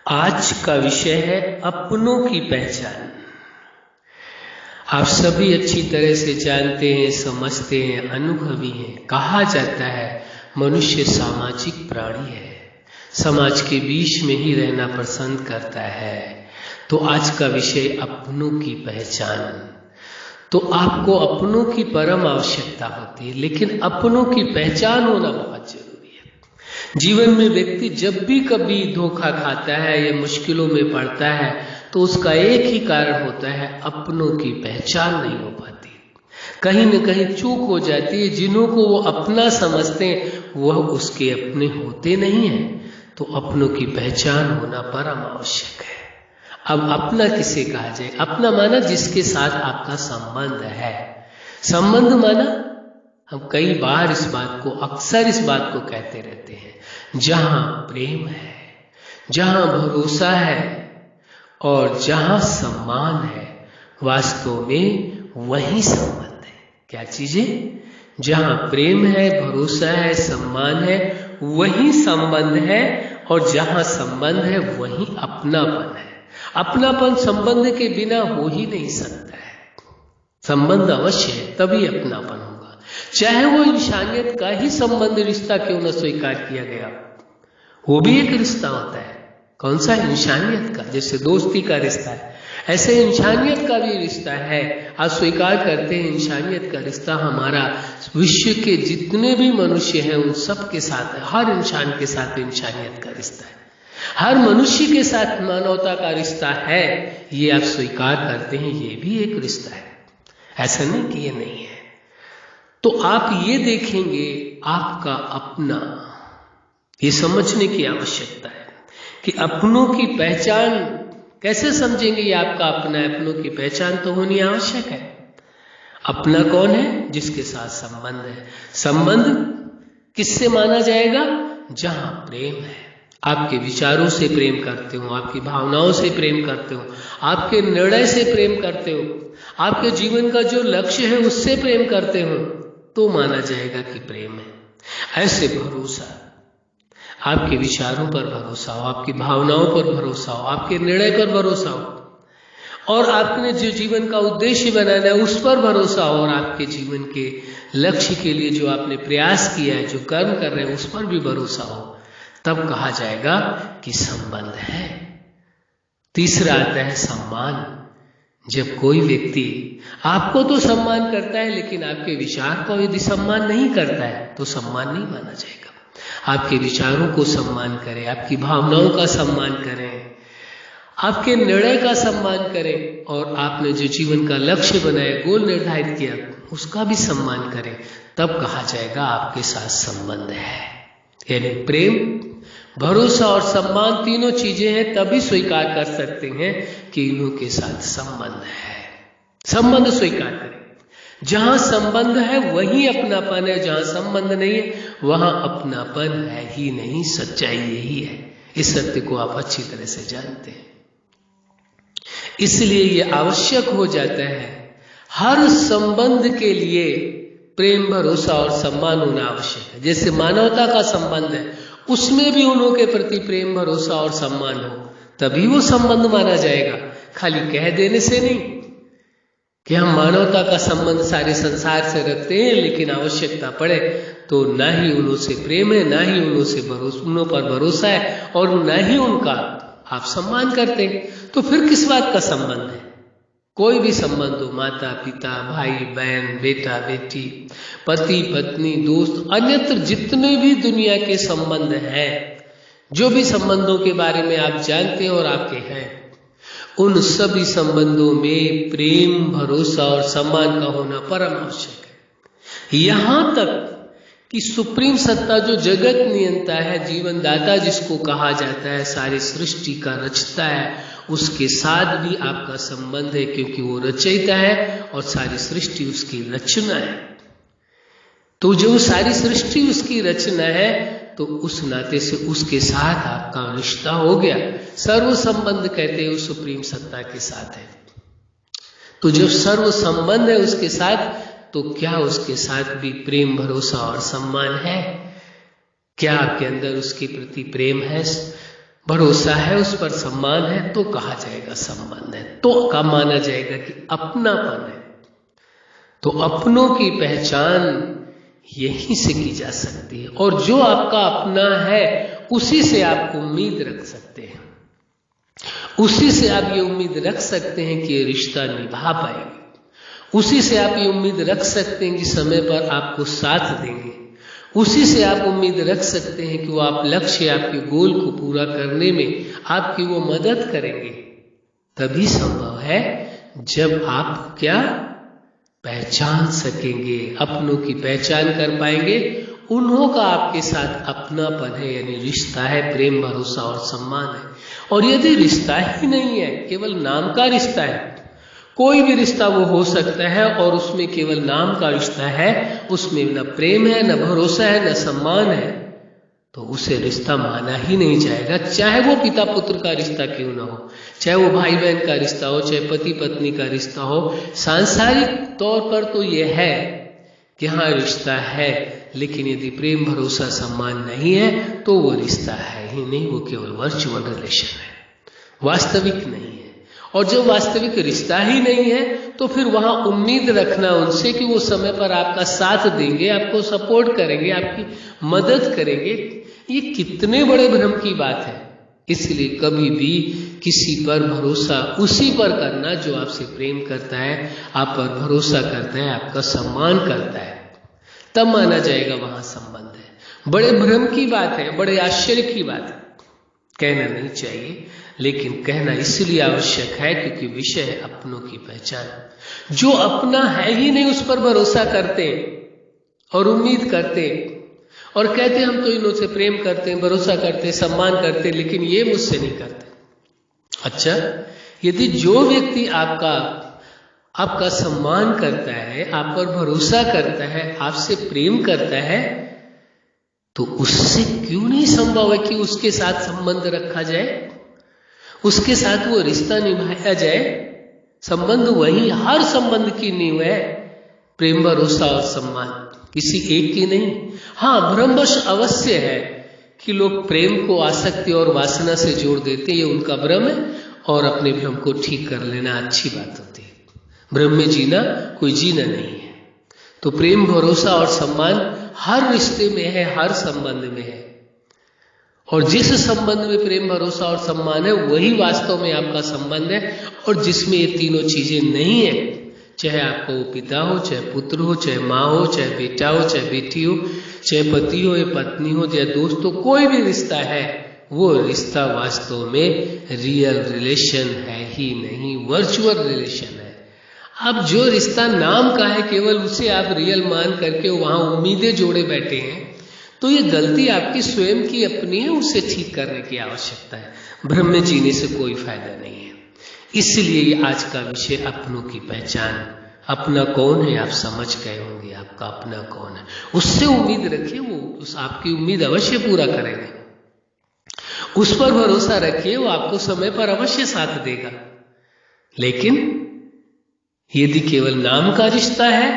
आज का विषय है अपनों की पहचान। आप सभी अच्छी तरह से जानते हैं, समझते हैं, अनुभवी हैं। कहा जाता है मनुष्य सामाजिक प्राणी है, समाज के बीच में ही रहना पसंद करता है। तो आज का विषय अपनों की पहचान। तो आपको अपनों की परम आवश्यकता होती है, लेकिन अपनों की पहचान होना बहुत जरूरी है। जीवन में व्यक्ति जब भी कभी धोखा खाता है या मुश्किलों में पड़ता है तो उसका एक ही कारण होता है, अपनों की पहचान नहीं हो पाती। कहीं न कहीं चूक हो जाती है। जिन्हों को वो अपना समझते हैं वह उसके अपने होते नहीं हैं। तो अपनों की पहचान होना परम आवश्यक है। अब अपना किसे कहा जाए? अपना माना जिसके साथ आपका संबंध है। संबंध माना हम कई बार इस बात को, अक्सर इस बात को कहते रहते हैं, जहां प्रेम है, जहां भरोसा है और जहां सम्मान है, वास्तव में वही संबंध है। क्या चीजें? जहां प्रेम है, भरोसा है, सम्मान है, वही संबंध है। और जहां संबंध है वही अपनापन है। अपनापन संबंध के बिना हो ही नहीं सकता है। संबंध अवश्य है, तभी अपनापन होगा। चाहे वो इंसानियत का ही संबंध, रिश्ता क्यों न स्वीकार किया गया, वो भी एक रिश्ता होता है। कौन सा? इंसानियत का। जैसे दोस्ती का रिश्ता है, ऐसे इंसानियत का भी रिश्ता है। आप स्वीकार करते हैं इंसानियत का रिश्ता हमारा विश्व के जितने भी मनुष्य हैं उन सब के साथ है। हर इंसान के साथ इंसानियत का रिश्ता है, हर मनुष्य के साथ मानवता का रिश्ता है। ये आप स्वीकार करते हैं, ये भी एक रिश्ता है, ऐसा नहीं कि ये नहीं है। तो आप ये देखेंगे आपका अपना, ये समझने की आवश्यकता है कि अपनों की पहचान कैसे समझेंगे। ये आपका अपना है, अपनों की पहचान तो होनी आवश्यक है। अपना कौन है? जिसके साथ संबंध है। संबंध किससे माना जाएगा? जहां प्रेम है। आपके विचारों से प्रेम करते हो, आपकी भावनाओं से प्रेम करते हो, आपके निर्णय से प्रेम करते हो, आपके जीवन का जो लक्ष्य है उससे प्रेम करते हो, तो माना जाएगा कि प्रेम है। ऐसे भरोसा, आपके विचारों पर भरोसा हो, आपकी भावनाओं पर भरोसा हो, आपके निर्णय पर भरोसा हो, और आपने जो जीवन का उद्देश्य बनाना है उस पर भरोसा हो, और आपके जीवन के लक्ष्य के लिए जो आपने प्रयास किया है, जो कर्म कर रहे हैं उस पर भी भरोसा हो, तब कहा जाएगा कि संबंध है। तीसरा आता है सम्मान। जब कोई व्यक्ति आपको तो सम्मान करता है लेकिन आपके विचार को यदि सम्मान नहीं करता है तो सम्मान नहीं माना जाएगा। आपके विचारों को सम्मान करें, आपकी भावनाओं का सम्मान करें, आपके निर्णय का सम्मान करें, और आपने जो जीवन का लक्ष्य बनाया, गोल निर्धारित किया, उसका भी सम्मान करें, तब कहा जाएगा आपके साथ संबंध है। यानी प्रेम, भरोसा और सम्मान तीनों चीजें हैं, तभी स्वीकार कर सकते हैं कि इन्हों के साथ संबंध है। संबंध स्वीकार करें। जहां संबंध है वही अपनापन है, जहां संबंध नहीं है वहां अपनापन है ही नहीं। सच्चाई यही है। इस सत्य को आप अच्छी तरह से जानते हैं। इसलिए ये आवश्यक हो जाता है, हर संबंध के लिए प्रेम, भरोसा और सम्मान होना आवश्यक है। जैसे मानवता का संबंध है, उसमें भी उन्हों के प्रति प्रेम, भरोसा और सम्मान हो, तभी वो संबंध माना जाएगा। खाली कह देने से नहीं कि हम मानवता का संबंध सारे संसार से रखते हैं, लेकिन आवश्यकता पड़े तो ना ही उन्हों से प्रेम है, ना ही उन्हों पर भरोसा है, और ना ही उनका आप सम्मान करते हैं, तो फिर किस बात का संबंध है? कोई भी संबंध हो, माता पिता, भाई बहन, बेटा बेटी, पति पत्नी, दोस्त, अन्यत्र जितने भी दुनिया के संबंध हैं, जो भी संबंधों के बारे में आप जानते हैं और आपके हैं, उन सभी संबंधों में प्रेम, भरोसा और सम्मान का होना परम आवश्यक है। यहां तक कि सुप्रीम सत्ता जो जगत नियंता है, जीवन दाता जिसको कहा जाता है, सारी सृष्टि का रचता है, उसके साथ भी आपका संबंध है, क्योंकि वो रचयिता है और सारी सृष्टि उसकी रचना है। तो जो सारी सृष्टि उसकी रचना है, तो उस नाते से उसके साथ आपका रिश्ता हो गया। सर्व संबंध कहते हैं उस सुप्रीम सत्ता के साथ है। तो जब सर्व संबंध है उसके साथ, तो क्या उसके साथ भी प्रेम, भरोसा और सम्मान है? क्या आपके अंदर उसके प्रति प्रेम है, भरोसा है, उस पर सम्मान है, तो कहा जाएगा संबंध है, तो का माना जाएगा कि अपनापन है। तो अपनों की पहचान यहीं से की जा सकती है, और जो आपका अपना है उसी से आप उम्मीद रख सकते हैं, उसी से आप ये उम्मीद रख सकते हैं कि ये रिश्ता निभा पाएंगे, उसी से आप ये उम्मीद रख सकते हैं कि समय पर आपको साथ देंगे, उसी से आप उम्मीद रख सकते हैं कि वो आप लक्ष्य, आपके गोल को पूरा करने में आपकी वो मदद करेंगे। तभी संभव है जब आप क्या पहचान सकेंगे, अपनों की पहचान कर पाएंगे, उन्हों का आपके साथ अपनापन है, यानी रिश्ता है, प्रेम, भरोसा और सम्मान है। और यदि रिश्ता ही नहीं है, केवल नाम का रिश्ता है, कोई भी रिश्ता वो हो सकता है और उसमें केवल नाम का रिश्ता है, उसमें न प्रेम है, न भरोसा है, न सम्मान है, तो उसे रिश्ता माना ही नहीं जाएगा, चाहे वो पिता पुत्र का रिश्ता क्यों ना हो, चाहे वो भाई बहन का रिश्ता हो, चाहे पति पत्नी का रिश्ता हो। सांसारिक तौर पर तो ये है कि हाँ रिश्ता है, लेकिन यदि प्रेम, भरोसा, सम्मान नहीं है तो वो रिश्ता है ही नहीं, वो केवल वर्चुअल रिलेशन है, वास्तविक नहीं है। और जब वास्तविक रिश्ता ही नहीं है तो फिर वहां उम्मीद रखना उनसे कि वो समय पर आपका साथ देंगे, आपको सपोर्ट करेंगे, आपकी मदद करेंगे, ये कितने बड़े भ्रम की बात है। इसलिए कभी भी किसी पर भरोसा उसी पर करना जो आपसे प्रेम करता है, आप पर भरोसा करता है, आपका सम्मान करता है, तब माना जाएगा वहां संबंध है। बड़े भ्रम की बात है, बड़े आश्चर्य की बात है, कहना नहीं चाहिए, लेकिन कहना इसलिए आवश्यक है क्योंकि विषय है अपनों की पहचान। जो अपना है ही नहीं उस पर भरोसा करते और उम्मीद करते और कहते हम तो इन्हों से प्रेम करते हैं, भरोसा करते हैं, सम्मान करते हैं, लेकिन ये मुझसे नहीं करते। अच्छा, यदि जो व्यक्ति आपका सम्मान करता है, आप पर भरोसा करता है, आपसे प्रेम करता है, तो उससे क्यों नहीं संभव है कि उसके साथ संबंध रखा जाए, उसके साथ वो रिश्ता निभाया जाए। संबंध वही, हर संबंध की नींव है प्रेम, भरोसा और सम्मान, किसी एक की नहीं। हाँ, भ्रमवश अवश्य है कि लोग प्रेम को आसक्ति और वासना से जोड़ देते, ये उनका भ्रम है, और अपने भ्रम को ठीक कर लेना अच्छी बात होती है। भ्रम में जीना कोई जीना नहीं है। तो प्रेम, भरोसा और सम्मान हर रिश्ते में है, हर संबंध में है, और जिस संबंध में प्रेम, भरोसा और सम्मान है वही वास्तव में आपका संबंध है। और जिसमें ये तीनों चीजें नहीं है, चाहे आपका वो पिता हो, चाहे पुत्र हो, चाहे माँ हो, चाहे बेटा हो, चाहे बेटी हो, चाहे पति हो या पत्नी हो, चाहे दोस्त हो, कोई भी रिश्ता है, वो रिश्ता वास्तव में रियल रिलेशन है ही नहीं, वर्चुअल रिलेशन है। अब जो रिश्ता नाम का है, केवल उसे आप रियल मान करके वहां उम्मीदें जोड़े बैठे हैं, तो ये गलती आपकी स्वयं की अपनी है, उसे ठीक करने की आवश्यकता है। भ्रम में जीने से कोई फायदा नहीं है। इसलिए आज का विषय अपनों की पहचान। अपना कौन है आप समझ गए होंगे, आपका अपना कौन है, उससे उम्मीद रखिए, वो उस आपकी उम्मीद अवश्य पूरा करेगा। उस पर भरोसा रखिए, वो आपको समय पर अवश्य साथ देगा। लेकिन यदि केवल नाम का रिश्ता है,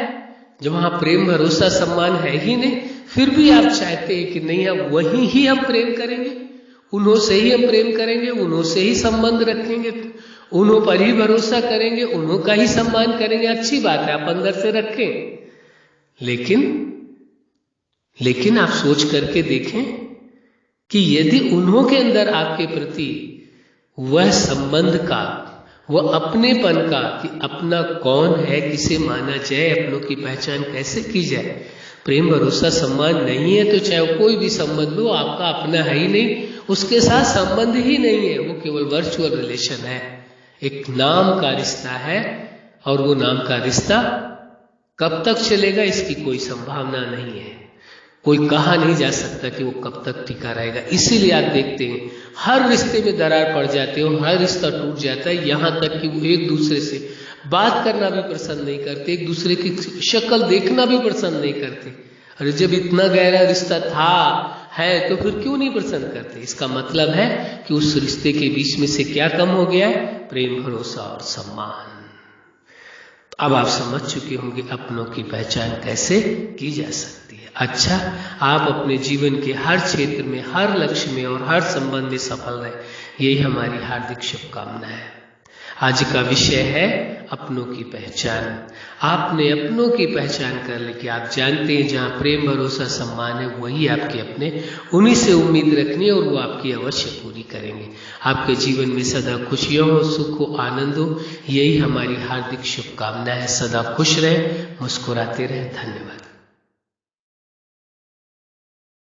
जब वहां प्रेम, भरोसा, सम्मान है ही नहीं, फिर भी आप चाहते हैं कि नहीं अब वही ही हम प्रेम करेंगे, उन्हों से ही हम प्रेम करेंगे, उन्हों से ही संबंध रखेंगे, उन्हों पर ही भरोसा करेंगे, उन्हों का ही सम्मान करेंगे, अच्छी बात है, आप अंदर से रखें। लेकिन आप सोच करके देखें कि यदि उन्हों के अंदर आपके प्रति वह संबंध का, वह अपनेपन का, कि अपना कौन है, किसे माना जाए, अपनों की पहचान कैसे की जाए, प्रेम, भरोसा, सम्मान नहीं है, तो चाहे कोई भी संबंध हो, आपका अपना है ही नहीं, उसके साथ संबंध ही नहीं है, वो केवल वर्चुअल रिलेशन है, एक नाम का रिश्ता है। और वो नाम का रिश्ता कब तक चलेगा इसकी कोई संभावना नहीं है, कोई कहा नहीं जा सकता कि वो कब तक टिका रहेगा। इसीलिए आप देखते हैं हर रिश्ते में दरार पड़ जाती है, हर रिश्ता टूट जाता है, यहां तक कि वो एक दूसरे से बात करना भी पसंद नहीं करते, एक दूसरे की शक्ल देखना भी पसंद नहीं करते। अरे जब इतना गहरा रिश्ता था है तो फिर क्यों नहीं पसंद करते? इसका मतलब है कि उस रिश्ते के बीच में से क्या कम हो गया है? प्रेम, भरोसा और सम्मान। अब आप समझ चुके होंगे अपनों की पहचान कैसे की जा सकती है। अच्छा, आप अपने जीवन के हर क्षेत्र में, हर लक्ष्य में और हर संबंध में सफल रहे, यही हमारी हार्दिक शुभकामना है। आज का विषय है अपनों की पहचान। आपने अपनों की पहचान कर ली कि आप जानते हैं जहाँ प्रेम, भरोसा, सम्मान है वही आपके अपने, उन्हीं से उम्मीद रखनी है और वो आपकी अवश्य पूरी करेंगे। आपके जीवन में सदा खुशियाँ हो, सुख हो, आनंद हो, यही हमारी हार्दिक शुभकामना है। सदा खुश रहे, मुस्कुराते रहे। धन्यवाद।